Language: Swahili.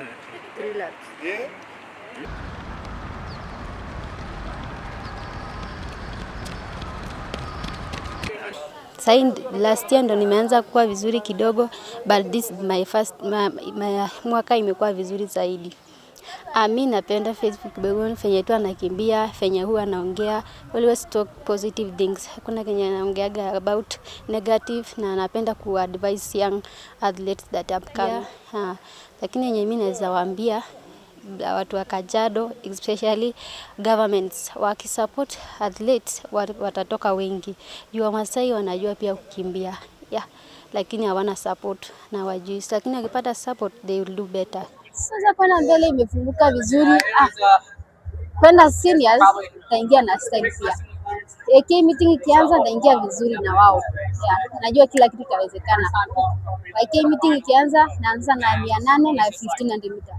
3 laps. Yeah. Sain last year ndo nimeanza kuwa vizuri kidogo, but this my first mwaka imekuwa vizuri zaidi. Mimi napenda Facebook Begon fenye tu anakimbia, fenye huwa anaongea, always talk positive things. Hakuna kenye anaongeaga about negative, na napenda ku-advise young athletes that are coming. Lakini yenye mimi naweza waambia watu wa Kajiado, especially governments, wakisupport athletes watatoka wengi. Juu Wamasai wanajua pia kukimbia. Lakini hawana support na wajui. Lakini wakipata support, they will do better. Sasa kwenda mbele imefunguka vizuri. Kwenda seniors taingia na style pia. AK meeting ikianza taingia vizuri na wao. Najua kila kitu kitawezekana. AK meeting ikianza naanza na 800 na 1500 meter.